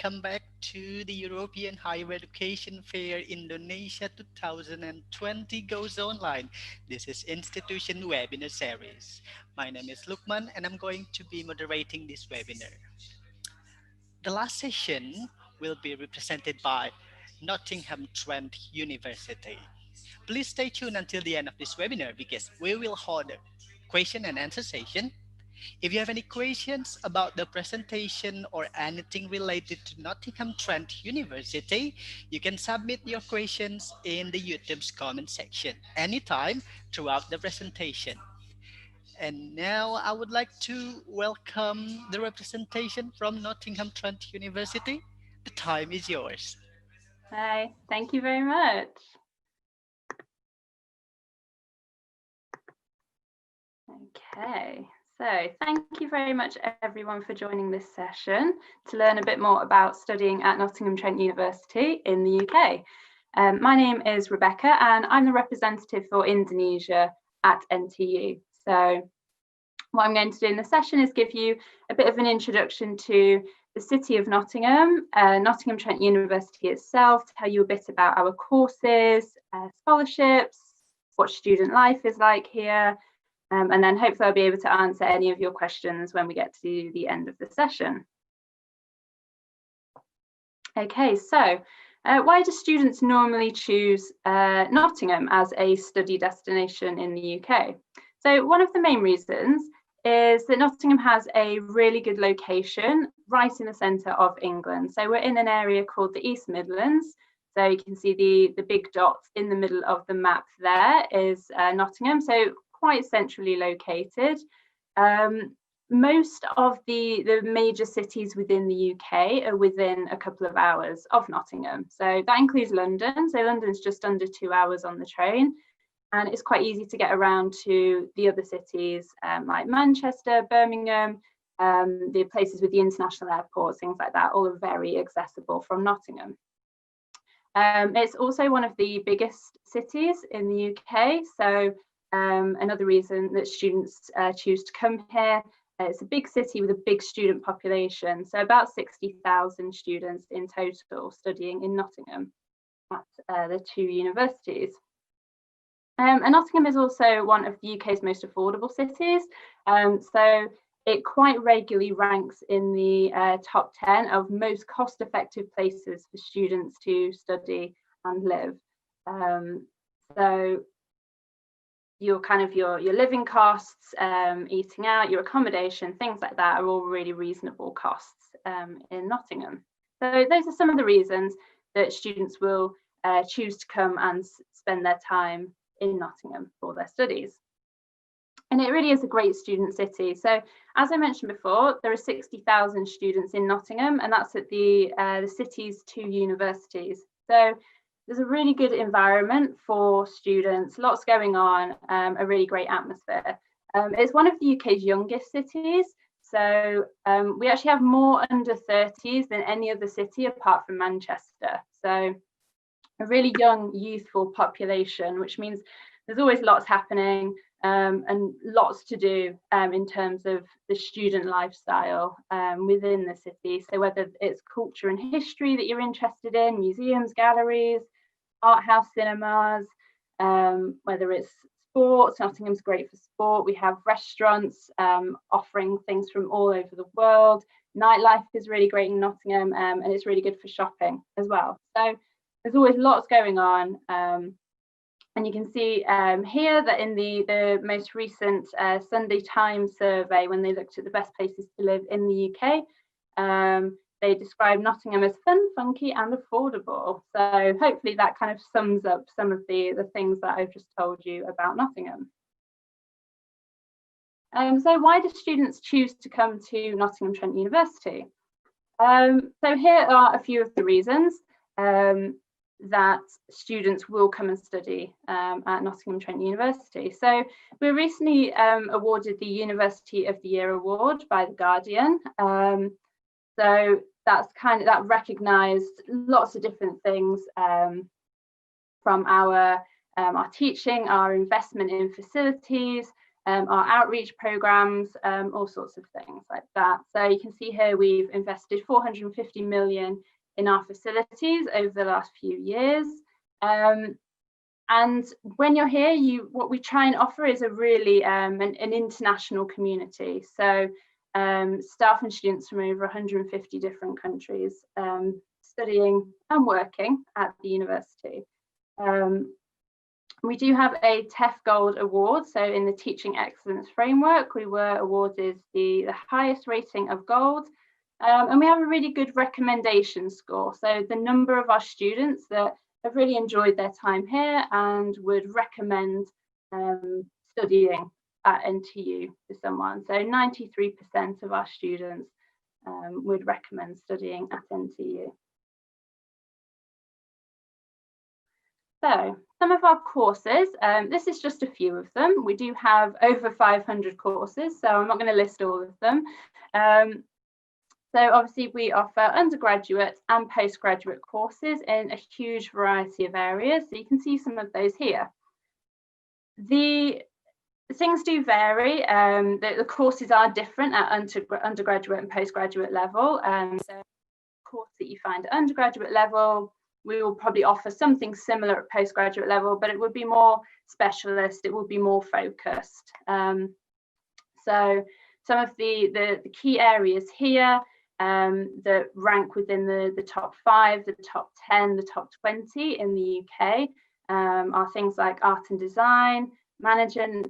welcome back to the European Higher Education Fair Indonesia 2020 Goes Online. This is Institution Webinar Series. My name is Lukman and I'm going to be moderating this webinar. The last session will be represented by Nottingham Trent University. Please stay tuned until the end of this webinar because we will hold a question and answer session. If you have any questions about the presentation or anything related to Nottingham Trent University, you can submit your questions in the YouTube's comment section anytime throughout the presentation. And now I would like to welcome the representation from Nottingham Trent University. The time is yours. Hi, thank you very much. Okay, so thank you very much everyone for joining this session to learn a bit more about studying at Nottingham Trent University in the UK. My name is Rebecca and I'm the representative for Indonesia at NTU. So what I'm going to do in this session is give you a bit of an introduction to the city of Nottingham, Nottingham Trent University itself, tell you a bit about our courses, scholarships, what student life is like here, and then hopefully I'll be able to answer any of your questions when we get to the end of the session. Okay, so why do students normally choose Nottingham as a study destination in the UK? So one of the main reasons is that Nottingham has a really good location right in the centre of England. So we're in an area called the East Midlands. So you can see the big dots in the middle of the map there is Nottingham, so quite centrally located. Most of the major cities within the UK are within a couple of hours of Nottingham. So that includes London. So London's just under 2 hours on the train. And it's quite easy to get around to the other cities like Manchester, Birmingham, the places with the international airports, things like that, all are very accessible from Nottingham. It's also one of the biggest cities in the UK. So another reason that students choose to come here, it's a big city with a big student population. So about 60,000 students in total studying in Nottingham at the two universities. And Nottingham is also one of the UK's most affordable cities. So it quite regularly ranks in the top 10 of most cost-effective places for students to study and live. So your living costs, eating out, your accommodation, things like that are all really reasonable costs in Nottingham. So those are some of the reasons that students will choose to come and spend their time in Nottingham for their studies. And it really is a great student city. So as I mentioned before, there are 60,000 students in Nottingham, and that's at the city's two universities. So there's a really good environment for students, lots going on, a really great atmosphere. It's one of the UK's youngest cities. So we actually have more under 30s than any other city apart from Manchester. So a really young, youthful population, which means there's always lots happening and lots to do in terms of the student lifestyle within the city. So whether it's culture and history that you're interested in, museums, galleries, art house cinemas, whether it's sports, Nottingham's great for sport. We have restaurants offering things from all over the world. Nightlife is really great in Nottingham and it's really good for shopping as well. So there's always lots going on, and you can see here that in the most recent Sunday Times survey, when they looked at the best places to live in the UK, they described Nottingham as fun, funky and affordable. So hopefully that kind of sums up some of the things that I've just told you about Nottingham. So why do students choose to come to Nottingham Trent University? So here are a few of the reasons that students will come and study at Nottingham Trent University. So we were recently awarded the University of the Year award by The Guardian. So that recognised lots of different things from our teaching, our investment in facilities, our outreach programs, all sorts of things like that. So you can see here we've invested 450 million in our facilities over the last few years. And when you're here, what we try and offer is a really an international community. So staff and students from over 150 different countries studying and working at the university. We do have a TEF Gold Award. So in the Teaching Excellence Framework, we were awarded the highest rating of gold. And we have a really good recommendation score. So the number of our students that have really enjoyed their time here and would recommend studying at NTU to someone. So 93% of our students would recommend studying at NTU. So some of our courses, this is just a few of them. We do have over 500 courses, so I'm not going to list all of them. So obviously we offer undergraduate and postgraduate courses in a huge variety of areas. So you can see some of those here. The things do vary. The courses are different at undergraduate and postgraduate level. So the course that you find at undergraduate level, we will probably offer something similar at postgraduate level, but it would be more specialist, it would be more focused. So some of the key areas here that rank within the top 5, the top 10, the top 20 in the UK are things like art and design, management,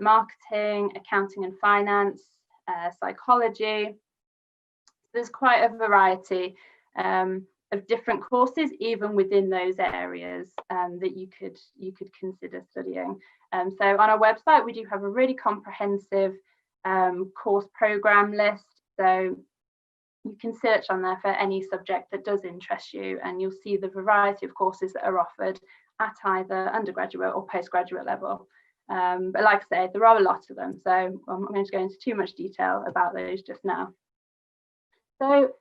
marketing, accounting and finance, psychology. There's quite a variety of different courses, even within those areas that you could consider studying. So on our website, we do have a really comprehensive course program list. So you can search on there for any subject that does interest you, and you'll see the variety of courses that are offered at either undergraduate or postgraduate level. But like I said, there are a lot of them, so I'm not going to go into too much detail about those just now. So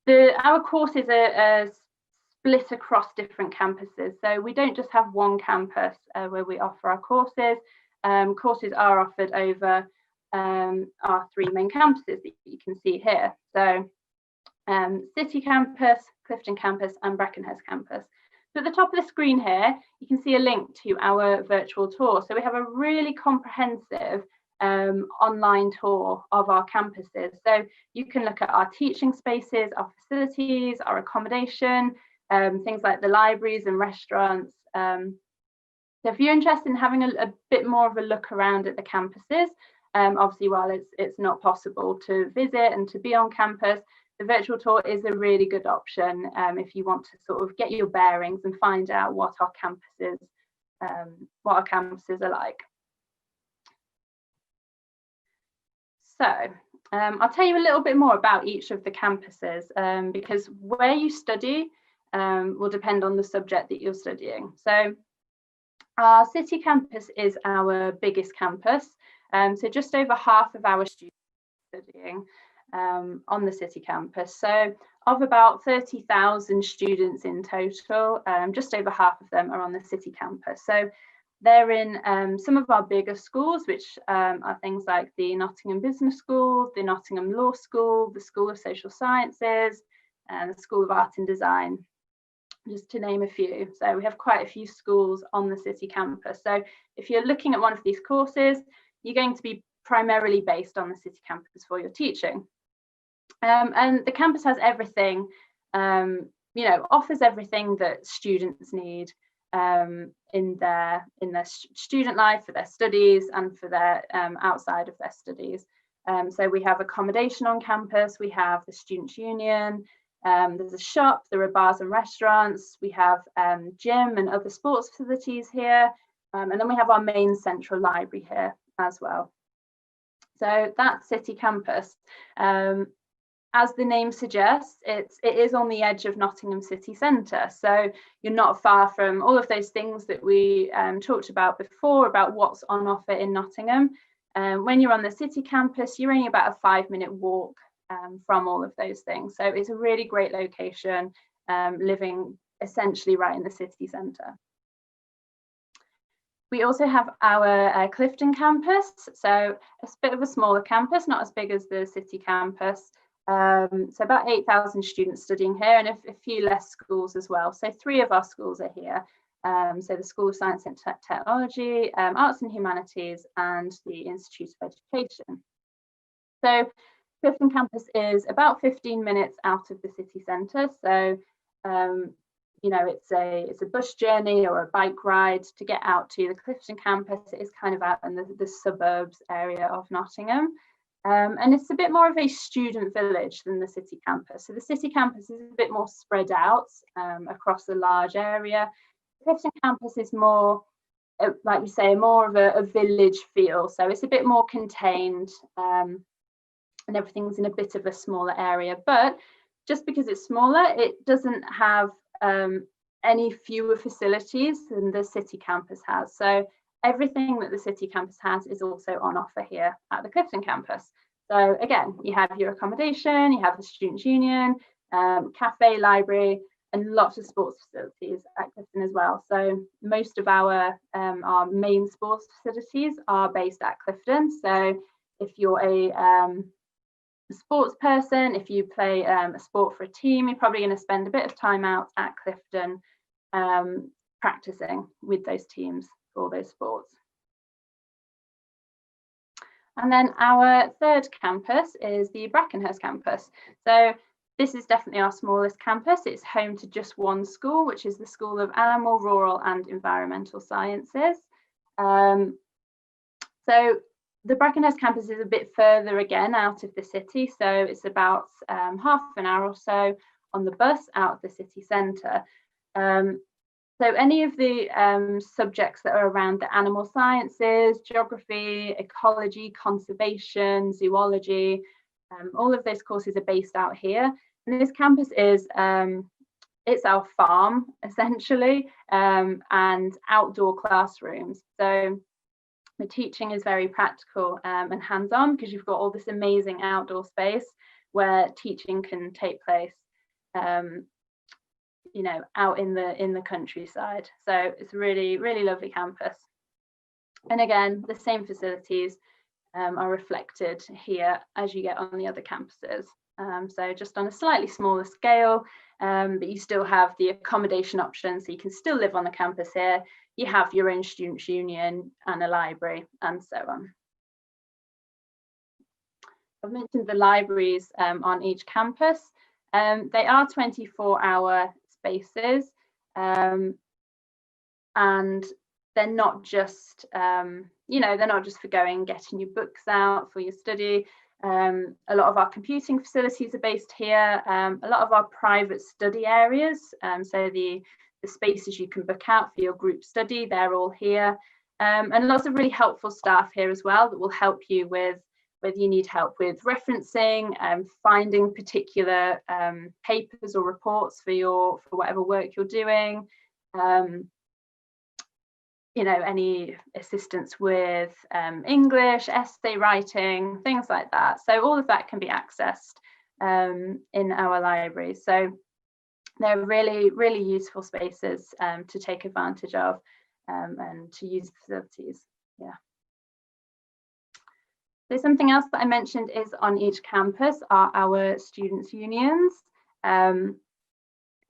our courses are split across different campuses. So we don't just have one campus where we offer our courses. Courses are offered over our 3 main campuses that you can see here. So City Campus, Clifton Campus and Brackenhurst Campus. So at the top of the screen here, you can see a link to our virtual tour. So we have a really comprehensive online tour of our campuses. So you can look at our teaching spaces, our facilities, our accommodation, things like the libraries and restaurants. So if you're interested in having a bit more of a look around at the campuses, obviously while it's not possible to visit and to be on campus, the virtual tour is a really good option if you want to sort of get your bearings and find out what our campuses are like. So I'll tell you a little bit more about each of the campuses because where you study will depend on the subject that you're studying. So our City Campus is our biggest campus. So just over half of our students are studying on the City Campus. So of about 30,000 students in total, just over half of them are on the City Campus. So they're in some of our bigger schools, which are things like the Nottingham Business School, the Nottingham Law School, the School of Social Sciences, and the School of Art and Design, just to name a few. So we have quite a few schools on the City Campus. So if you're looking at one of these courses, you're going to be primarily based on the City Campus for your teaching. And the campus has everything, offers everything that students need in their student life, for their studies and for their outside of their studies. So we have accommodation on campus, we have the Students' Union, there's a shop, there are bars and restaurants, we have gym and other sports facilities here, and then we have our main central library here as well. So that's City Campus. As the name suggests, it is on the edge of Nottingham city centre. So you're not far from all of those things that we talked about before, about what's on offer in Nottingham. When you're on the City Campus, you're only about a 5-minute walk from all of those things. So it's a really great location, living essentially right in the city centre. We also have our Clifton Campus, so a bit of a smaller campus, not as big as the city campus. So about 8,000 students studying here, and a few less schools as well. So 3 of our schools are here. So the School of Science and Technology, Arts and Humanities, and the Institute of Education. So Clifton Campus is about 15 minutes out of the city centre. So you know, it's a bus journey or a bike ride to get out to the Clifton Campus. It is kind of out in the suburbs area of Nottingham. And it's a bit more of a student village than the city campus. So the city campus is a bit more spread out across a large area. The Clifton Campus is more, like we say, more of a village feel. So it's a bit more contained and everything's in a bit of a smaller area. But just because it's smaller, it doesn't have any fewer facilities than the city campus has. So everything that the city campus has is also on offer here at the Clifton campus. So again, you have your accommodation, you have the Students' Union, cafe, library, and lots of sports facilities at Clifton as well. So most of our main sports facilities are based at Clifton. So if you're a sports person, if you play a sport for a team, you're probably going to spend a bit of time out at Clifton practicing with those teams for those sports. And then our third campus is the Brackenhurst Campus. So this is definitely our smallest campus. It's home to just one school, which is the School of Animal, Rural and Environmental Sciences. So the Brackenhurst campus is a bit further again out of the city, so it's about half an hour or so on the bus out of the city centre. So any of the subjects that are around the animal sciences, geography, ecology, conservation, zoology, all of those courses are based out here. And this campus is it's our farm essentially, and outdoor classrooms. So the teaching is very practical and hands-on because you've got all this amazing outdoor space where teaching can take place, you know, out in the countryside. So it's a really, really lovely campus. And again, the same facilities are reflected here as you get on the other campuses. So just on a slightly smaller scale, but you still have the accommodation option, so you can still live on the campus here. You have your own Students' Union and a library and so on. I've mentioned the libraries on each campus. They are 24-hour spaces, and they're not just, you know, they're not just for going, getting your books out for your study. A lot of our computing facilities are based here. A lot of our private study areas, so the spaces you can book out for your group study, they're all here. And lots of really helpful staff here as well that will help you with whether you need help with referencing, finding particular papers or reports for whatever work you're doing. You know, any assistance with English, essay writing, things like that. So all of that can be accessed in our library. So they're really, really useful spaces to take advantage of and to use the facilities. Yeah. So something else that I mentioned is on each campus are our students' unions.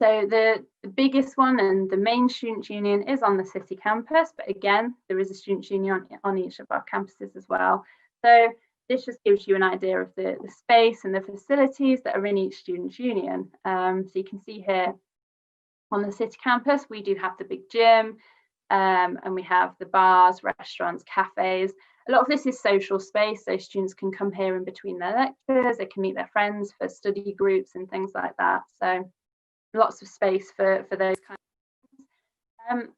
So the biggest one and the main student union is on the city campus, but again, there is a student union on each of our campuses as well. So this just gives you an idea of the space and the facilities that are in each student union. So you can see here on the city campus, we do have the big gym, and we have the bars, restaurants, cafes. A lot of this is social space, so students can come here in between their lectures, they can meet their friends for study groups and things like that. So lots of space for those kinds of things.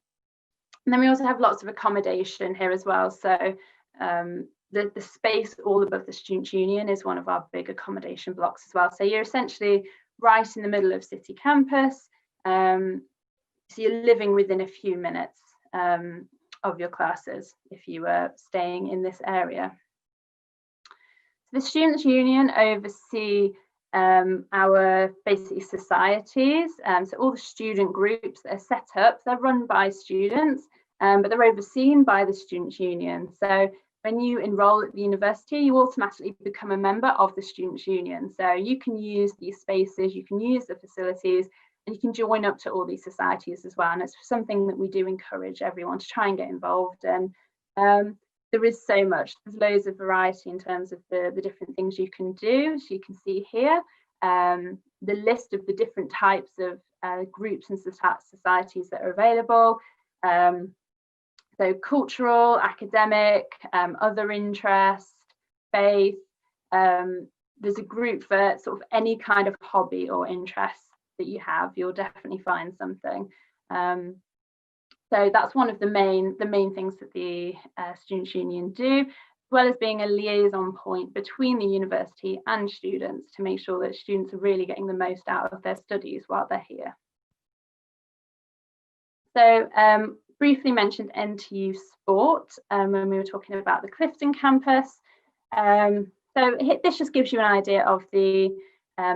And then we also have lots of accommodation here as well. So the space all above the student union is one of our big accommodation blocks as well. So you're essentially right in the middle of city campus. So you're living within a few minutes of your classes if you were staying in this area. So the Students' Union oversee our basically societies. So all the student groups that are set up, they're run by students, but they're overseen by the Students' Union. So when you enroll at the university, you automatically become a member of the Students' Union. So you can use these spaces, you can use the facilities, and you can join up to all these societies as well. And it's something that we do encourage everyone to try and get involved in. There is so much, there's loads of variety in terms of the different things you can do. So you can see here the list of the different types of groups and societies that are available. So cultural, academic, other interest, faith. There's a group for sort of any kind of hobby or interest that you have. You'll definitely find something. So that's one of the main things that the Students' Union do, as well as being a liaison point between the university and students to make sure that students are really getting the most out of their studies while they're here. So briefly mentioned NTU Sport when we were talking about the Clifton Campus. So this just gives you an idea of the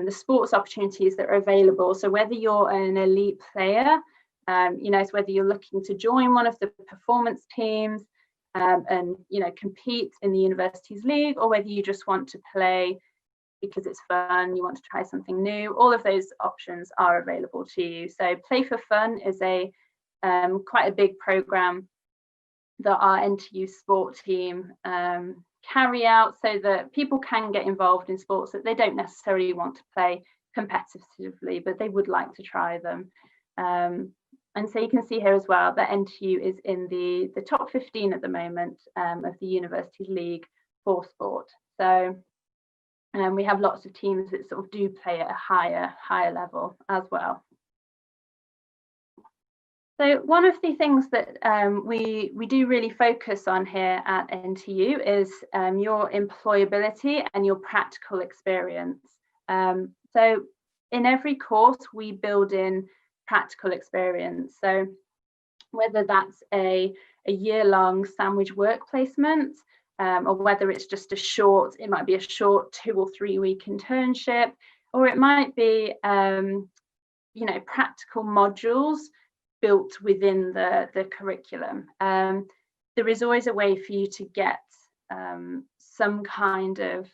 sports opportunities that are available. So whether you're an elite player, you know, so whether you're looking to join one of the performance teams and, you know, compete in the university's league, or whether you just want to play because it's fun, you want to try something new, all of those options are available to you. So Play for Fun is a quite a big program that our NTU sport team carry out so that people can get involved in sports that they don't necessarily want to play competitively, but they would like to try them. And so you can see here as well that NTU is in the top 15 at the moment of the university's league for sport. So we have lots of teams that sort of do play at a higher level as well. So one of the things that we do really focus on here at NTU is your employability and your practical experience. So in every course, we build in practical experience. So whether that's a year-long sandwich work placement, or whether it's just it might be a short 2 or 3 week internship, or it might be, you know, practical modules built within the curriculum. There is always a way for you to get some kind of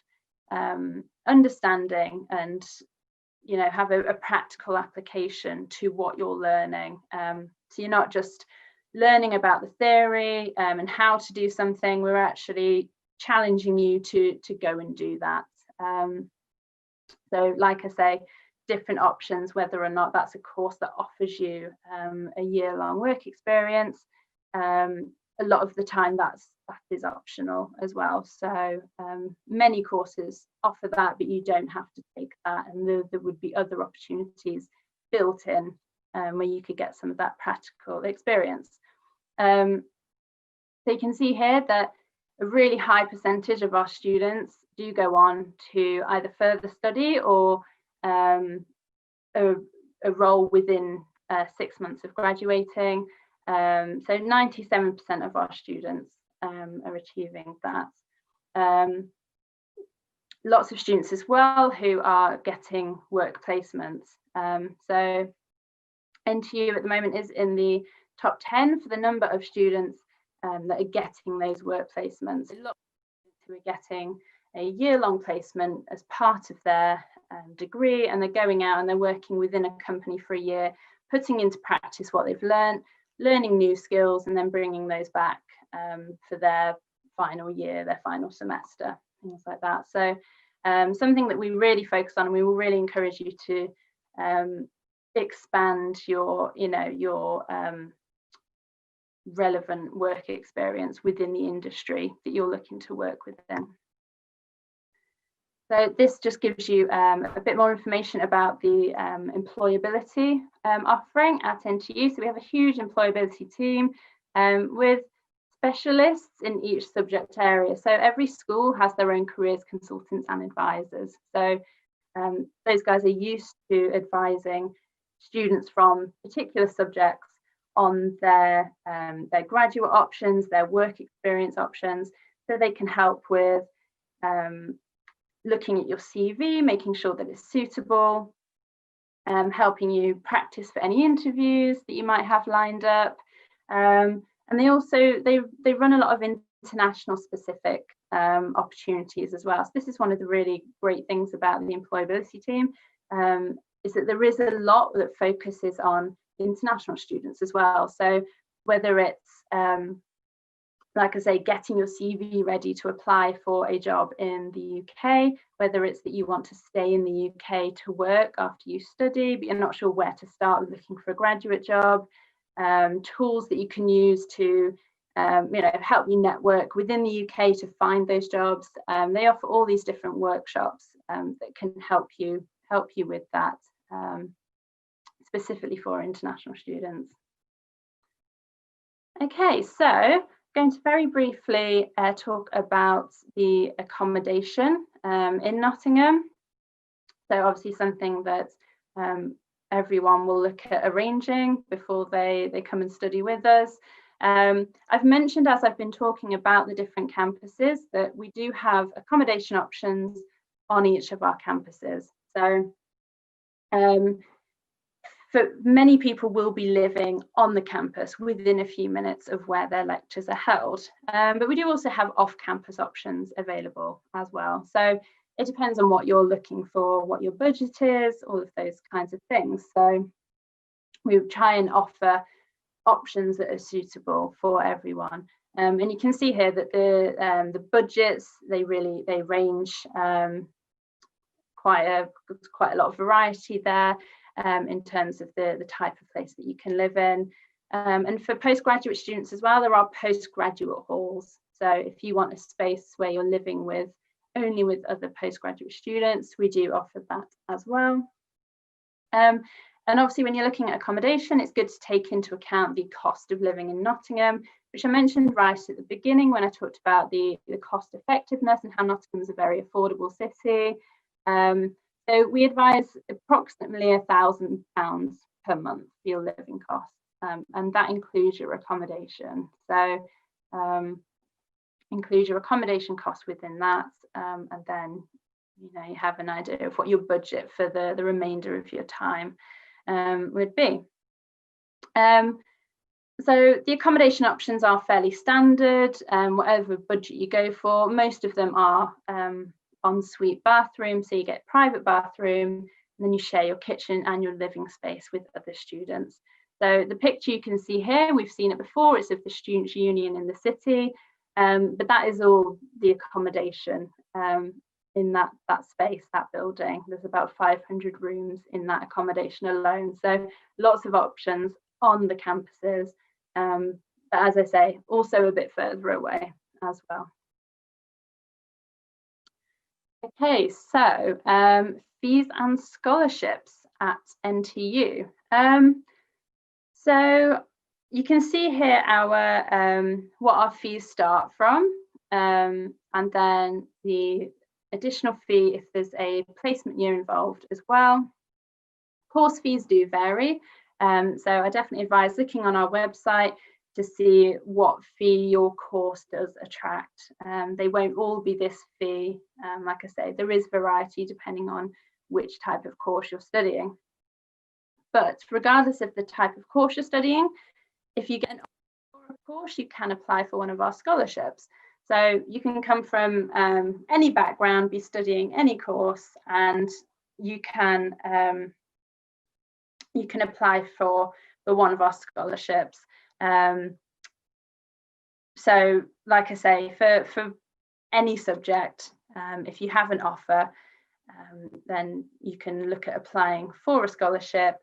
understanding and, you know, have a practical application to what you're learning. So you're not just learning about the theory and how to do something, we're actually challenging you to go and do that. So like I say, different options, whether or not that's a course that offers you a year-long work experience. A lot of the time that is optional as well. So many courses offer that, but you don't have to take that, and there would be other opportunities built in where you could get some of that practical experience. So you can see here that a really high percentage of our students do go on to either further study or a role within 6 months of graduating. So 97% of our students are achieving that. Lots of students as well who are getting work placements. So NTU at the moment is in the top 10 for the number of students that are getting those work placements. A lot of students who are getting a year-long placement as part of their degree, and they're going out and they're working within a company for a year, putting into practice what they've learned, learning new skills, and then bringing those back for their final year, their final semester, things like that. So something that we really focus on, and we will really encourage you to expand your, you know, your relevant work experience within the industry that you're looking to work within. So this just gives you a bit more information about the employability offering at NTU. So we have a huge employability team with specialists in each subject area. So every school has their own careers consultants and advisors. So those guys are used to advising students from particular subjects on their graduate options, their work experience options, so they can help with looking at your CV, making sure that it's suitable, helping you practice for any interviews that you might have lined up, and And they also they run a lot of international specific opportunities as well. So this is one of the really great things about the employability team, is that there is a lot that focuses on international students as well. So whether it's like I say, getting your CV ready to apply for a job in the UK, whether it's that you want to stay in the UK to work after you study, but you're not sure where to start with looking for a graduate job, tools that you can use to help you network within the UK to find those jobs. They offer all these different workshops that can help you with that, specifically for international students. Okay, so going to very briefly talk about the accommodation in Nottingham. So obviously something that everyone will look at arranging before they come and study with us. I've mentioned, as I've been talking about the different campuses, that we do have accommodation options on each of our campuses. So for many people will be living on the campus within a few minutes of where their lectures are held. But we do also have off-campus options available as well. So it depends on what you're looking for, what your budget is, all of those kinds of things. So we try and offer options that are suitable for everyone. And you can see here that the budgets, they range quite a lot of variety there. In terms of the type of place that you can live in. And for postgraduate students as well, there are postgraduate halls. So if you want a space where you're living only with other postgraduate students, we do offer that as well. And obviously when you're looking at accommodation, it's good to take into account the cost of living in Nottingham, which I mentioned right at the beginning when I talked about the cost effectiveness and how Nottingham's a very affordable city. So we advise approximately £1,000 per month for your living costs, and that includes your accommodation. So include your accommodation costs within that, and then you have an idea of what your budget for the remainder of your time would be. So the accommodation options are fairly standard, whatever budget you go for. Most of them are ensuite bathroom, so you get private bathroom, and then you share your kitchen and your living space with other students. So the picture you can see here, we've seen it before, it's of the Students' Union in the city, but that is all the accommodation in that space, that building. There's about 500 rooms in that accommodation alone, so lots of options on the campuses, but as I say, also a bit further away as well. Okay, so fees and scholarships at NTU. So you can see here our what our fees start from, and then the additional fee if there's a placement year involved as well. Course fees do vary, so I definitely advise looking on our website to see what fee your course does attract. They won't all be this fee. Like I say, there is variety depending on which type of course you're studying. But regardless of the type of course you're studying, if you get an offer for a course, you can apply for one of our scholarships. So you can come from any background, be studying any course, and you can apply for one of our scholarships. So like I say, for any subject, if you have an offer, then you can look at applying for a scholarship.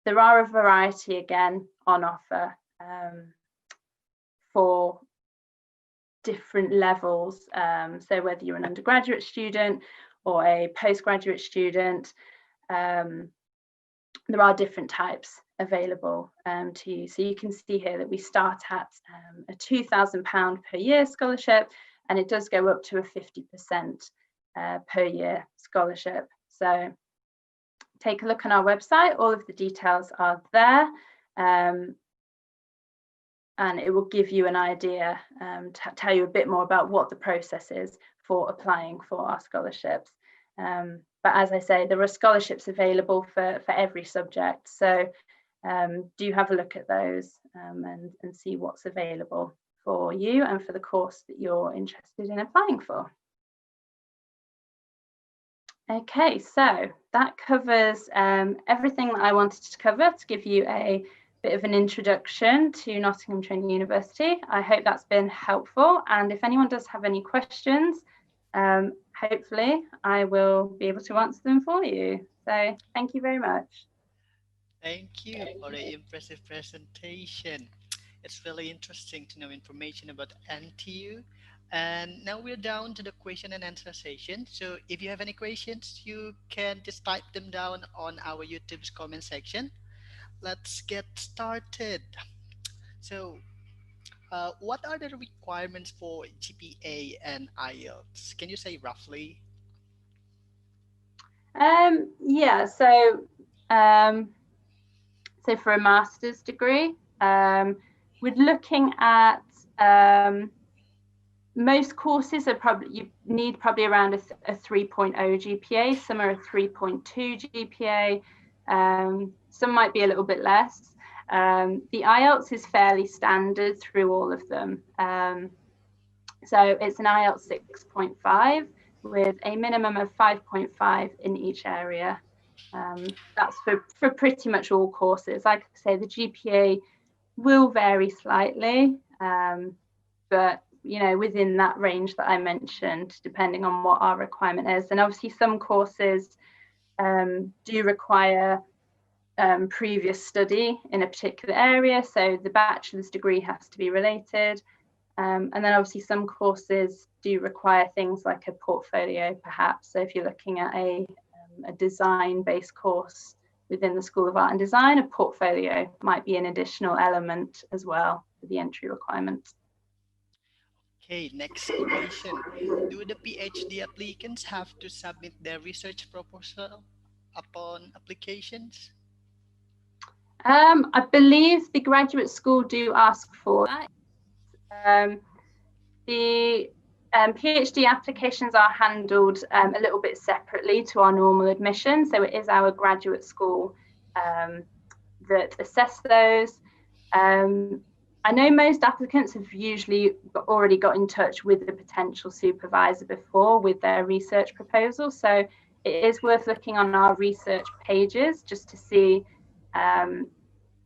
There are a variety again on offer for different levels, so whether you're an undergraduate student or a postgraduate student, there are different types available to you. So you can see here that we start at a £2,000 per year scholarship, and it does go up to a 50% per year scholarship. So take a look on our website, all of the details are there, and it will give you an idea, tell you a bit more about what the process is for applying for our scholarships. But as I say, there are scholarships available for every subject. So do have a look at those and see what's available for you and for the course that you're interested in applying for. Okay, so that covers everything that I wanted to cover to give you a bit of an introduction to Nottingham Trent University. I hope that's been helpful, and if anyone does have any questions, hopefully I will be able to answer them for you. So thank you very much. Thank you for the impressive presentation. It's really interesting to know information about NTU. And now we're down to the question and answer session. So if you have any questions, you can just type them down on our YouTube's comment section. Let's get started. So, what are the requirements for GPA and IELTS? Can you say roughly? Yeah, so for a master's degree, we're looking at most courses are probably, you need probably around a 3.0 GPA. Some are a 3.2 GPA. Some might be a little bit less. The IELTS is fairly standard through all of them. So it's an IELTS 6.5 with a minimum of 5.5 in each area. That's for pretty much all courses. Like I say, the GPA will vary slightly, but you know, within that range that I mentioned, depending on what our requirement is. And obviously some courses do require previous study in a particular area, so the bachelor's degree has to be related. And then obviously some courses do require things like a portfolio, perhaps. So if you're looking at a design-based course within the School of Art and Design, a portfolio might be an additional element as well for the entry requirements. Okay, next question. Do the PhD applicants have to submit their research proposal upon applications? I believe the graduate school do ask for that. The PhD applications are handled a little bit separately to our normal admission. So it is our graduate school that assess those. I know most applicants have usually already got in touch with the potential supervisor before with their research proposal. So it is worth looking on our research pages just to see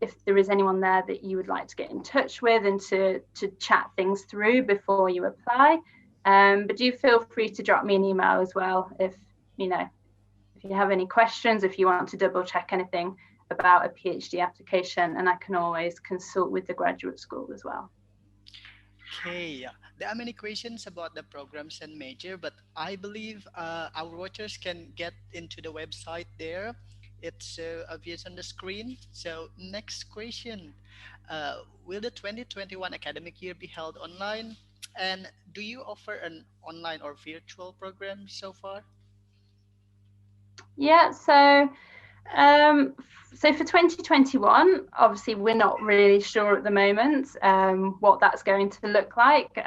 if there is anyone there that you would like to get in touch with and to chat things through before you apply. But do feel free to drop me an email as well if you have any questions, if you want to double check anything about a PhD application, and I can always consult with the graduate school as well. Okay, there are many questions about the programs and major, but I believe our watchers can get into the website there. It's obvious on the screen. So next question, will the 2021 academic year be held online? And do you offer an online or virtual program so far? Yeah, so for 2021, obviously we're not really sure at the moment what that's going to look like.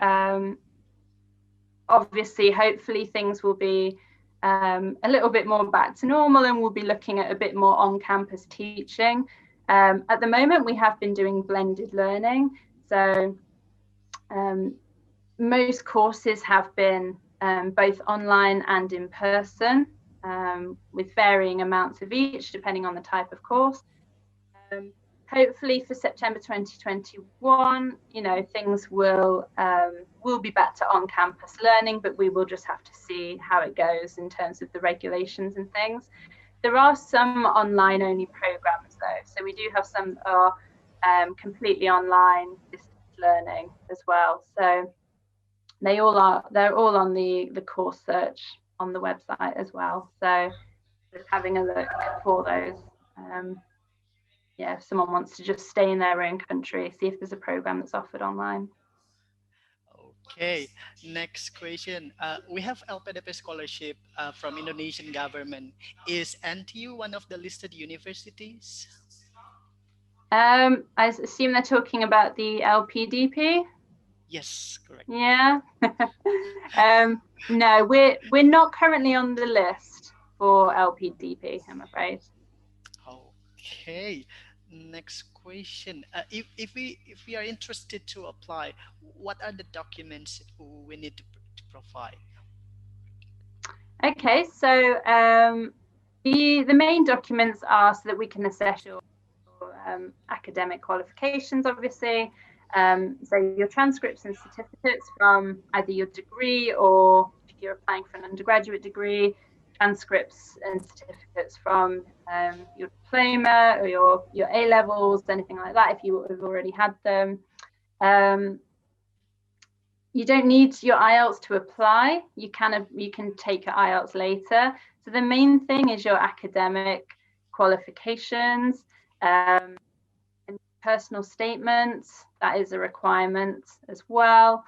Obviously, hopefully things will be a little bit more back to normal, and we'll be looking at a bit more on-campus teaching. At the moment, we have been doing blended learning. So most courses have been both online and in person, with varying amounts of each, depending on the type of course. Hopefully for September 2021, things will be back to on-campus learning, but we will just have to see how it goes in terms of the regulations and things. There are some online-only programs though, so we do have some that are completely online distance learning as well. So they're all on the course search on the website as well. So just having a look for those. If someone wants to just stay in their own country, see if there's a program that's offered online. Okay, next question. We have LPDP scholarship from Indonesian government. Is NTU one of the listed universities? I assume they're talking about the LPDP. Yes, correct. Yeah. No, we're not currently on the list for LPDP, I'm afraid. Okay. Next question. If we are interested to apply, what are the documents we need to provide? Okay, so the main documents are so that we can assess your academic qualifications, obviously. So your transcripts and certificates from either your degree, or if you're applying for an undergraduate degree, transcripts and certificates from your diploma or your A levels, anything like that, if you have already had them. You don't need your IELTS to apply. You can take your IELTS later. So the main thing is your academic qualifications, and personal statements. That is a requirement as well.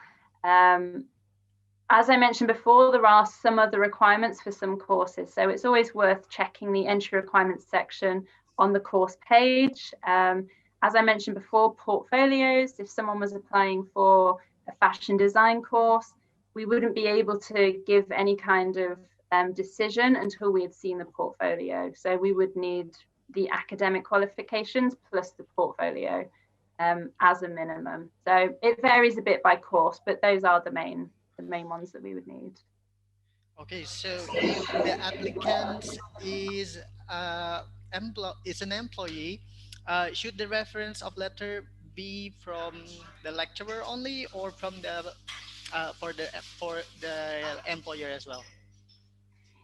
As I mentioned before, there are some other requirements for some courses. So it's always worth checking the entry requirements section on the course page. As I mentioned before, portfolios. If someone was applying for a fashion design course, we wouldn't be able to give any kind of decision until we had seen the portfolio. So we would need the academic qualifications plus the portfolio as a minimum. So it varies a bit by course, but those are the main ones that we would need. Okay, so if the applicant is an employee, should the reference of letter be from the lecturer only, or from the for the employer as well?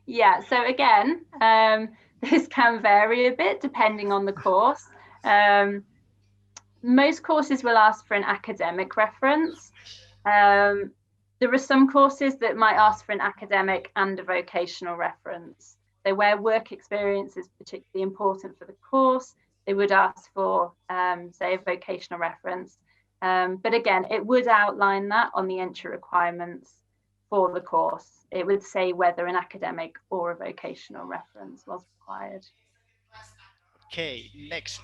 Yeah, so again, this can vary a bit depending on the course. Most courses will ask for an academic reference. There are some courses that might ask for an academic and a vocational reference. So where work experience is particularly important for the course, they would ask for, say, a vocational reference. But again, it would outline that on the entry requirements for the course. It would say whether an academic or a vocational reference was required. Okay, next.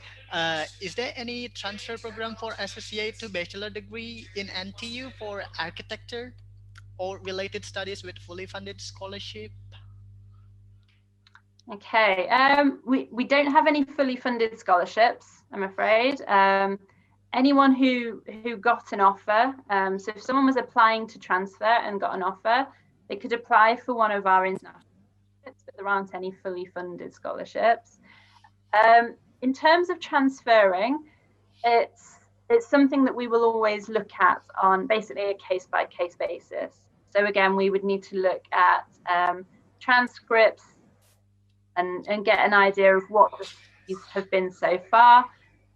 Is there any transfer program for associate to bachelor degree in NTU for architecture or related studies with fully funded scholarship? Okay, we don't have any fully funded scholarships, I'm afraid. Anyone who got an offer, so if someone was applying to transfer and got an offer, they could apply for one of our international scholarships, but there aren't any fully funded scholarships. In terms of transferring, it's something that we will always look at on basically a case-by-case basis. So again, we would need to look at transcripts and get an idea of what the studies have been so far,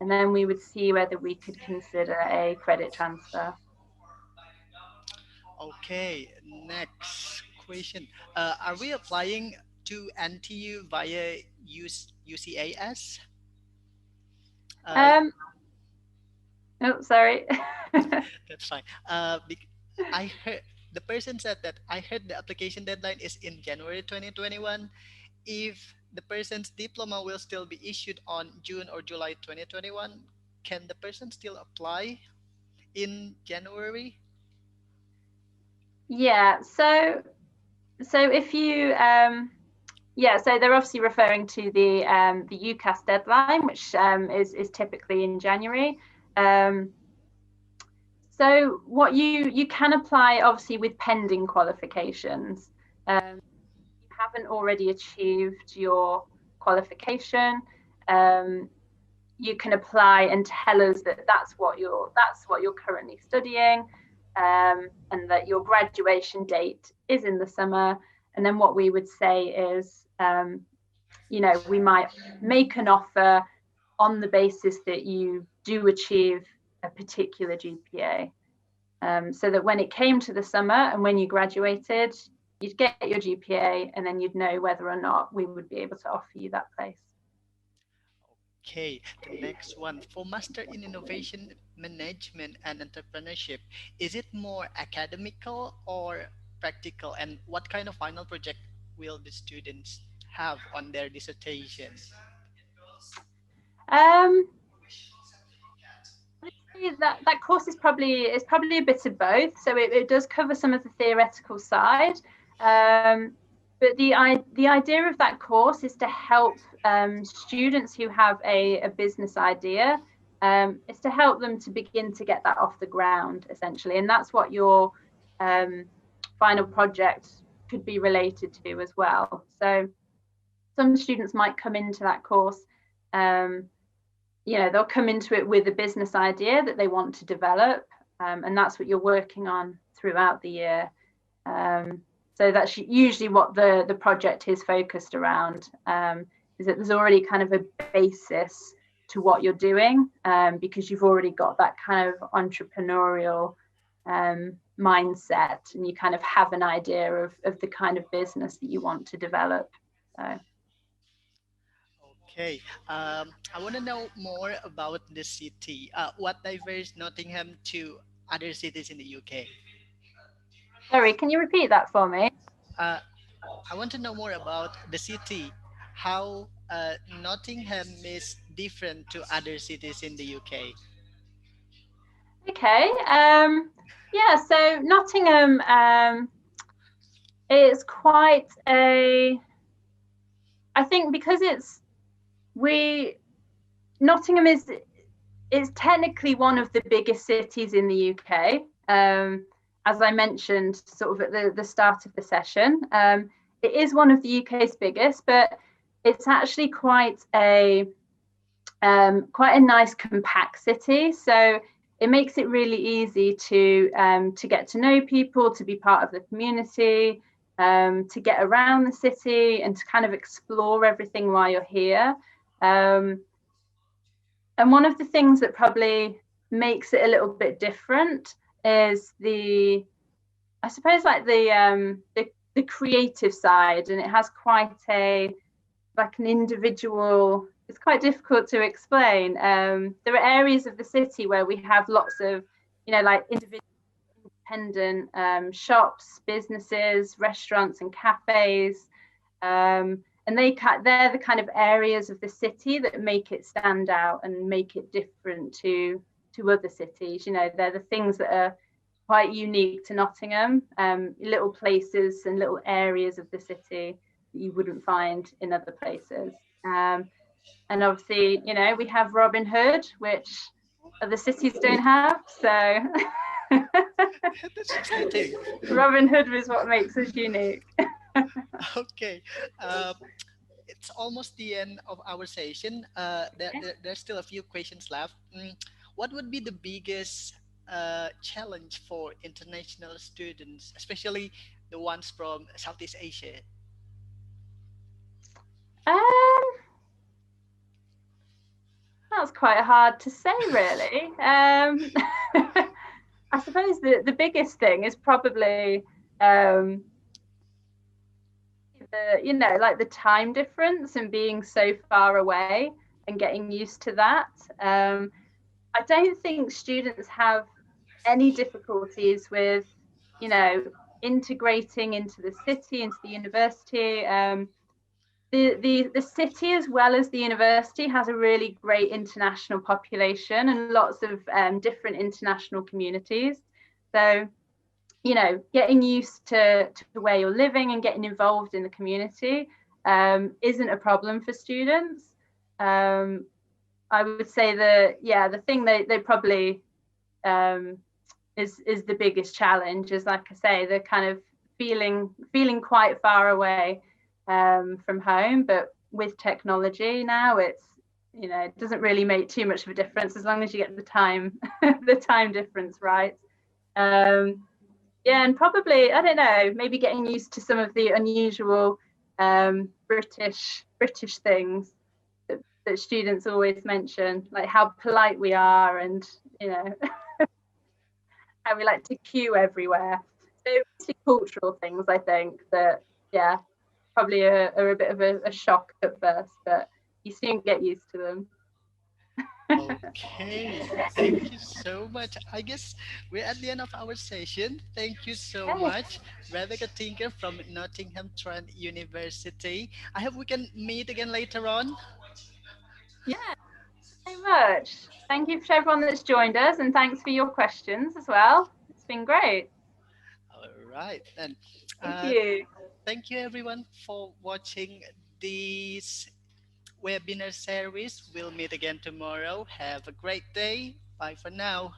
and then we would see whether we could consider a credit transfer. Okay, next question. Are we applying to NTU via UCAS? Uh, Um, oh, sorry. that's fine. I heard the person said that I heard the application deadline is in January 2021. If the person's diploma will still be issued on June or July 2021, can the person still apply in January? Yeah, so if you yeah, so they're obviously referring to the UCAS deadline, which is typically in January. So what you can apply obviously with pending qualifications. If you haven't already achieved your qualification, you can apply and tell us that that's what you're currently studying, and that your graduation date is in the summer. And then what we would say is, we might make an offer on the basis that you do achieve a particular GPA, so that when it came to the summer and when you graduated, you'd get your GPA, and then you'd know whether or not we would be able to offer you that place. Okay, the next one for Master in Innovation Management and Entrepreneurship, is it more academical or practical? And what kind of final project will the students have on their dissertation? Um, that course is probably a bit of both. So it does cover some of the theoretical side. But the idea of that course is to help students who have a business idea, is to help them to begin to get that off the ground, essentially. And that's what your final project could be related to as well. So some students might come into that course, they'll come into it with a business idea that they want to develop, and that's what you're working on throughout the year. So that's usually what the project is focused around, is that there's already kind of a basis to what you're doing, because you've already got that kind of entrepreneurial mindset, and you kind of have an idea of the kind of business that you want to develop. So. Okay, I want to know more about the city. What diverts Nottingham to other cities in the UK? Sorry, can you repeat that for me? Uh, I want to know more about the city, how Nottingham is different to other cities in the UK. Okay. Yeah, so Nottingham is quite I think because Nottingham is technically one of the biggest cities in the UK. As I mentioned sort of at the start of the session, it is one of the UK's biggest, but it's actually quite a nice compact city. So it makes it really easy to get to know people, to be part of the community, to get around the city and to kind of explore everything while you're here. And one of the things that probably makes it a little bit different is I suppose like the creative side, and it has quite an individual. It's quite difficult to explain. There are areas of the city where we have lots of, like individual independent shops, businesses, restaurants, and cafes, and they're the kind of areas of the city that make it stand out and make it different to other cities. They're the things that are quite unique to Nottingham, little places and little areas of the city that you wouldn't find in other places. And obviously, we have Robin Hood, which other cities don't have. So That's exciting. Robin Hood is what makes us unique. Okay, it's almost the end of our session. There's still a few questions left. What would be the biggest challenge for international students, especially the ones from Southeast Asia? That's quite hard to say, really. I suppose the biggest thing is probably the time difference and being so far away and getting used to that. I don't think students have any difficulties with integrating into the city, into the university. The city, as well as the university, has a really great international population and lots of different international communities. So, getting used to where you're living and getting involved in the community isn't a problem for students. I would say the thing they probably is the biggest challenge is, like I say, the kind of feeling quite far away from home. But with technology now, it doesn't really make too much of a difference as long as you get the time the time difference right. And probably, I don't know, maybe getting used to some of the unusual British things that students always mention, like how polite we are and how we like to queue everywhere. So cultural things, I think, that probably are a bit of a shock at first, but you soon get used to them. Okay, thank you so much. I guess we're at the end of our session. Thank you so much, Rebecca Tinker from Nottingham Trent University. I hope we can meet again later on. Yeah, so much. Thank you for everyone that's joined us, and thanks for your questions as well. It's been great. All right, then. Thank Uh, you. Thank you everyone for watching this webinar series. We'll meet again tomorrow. Have a great day. Bye for now.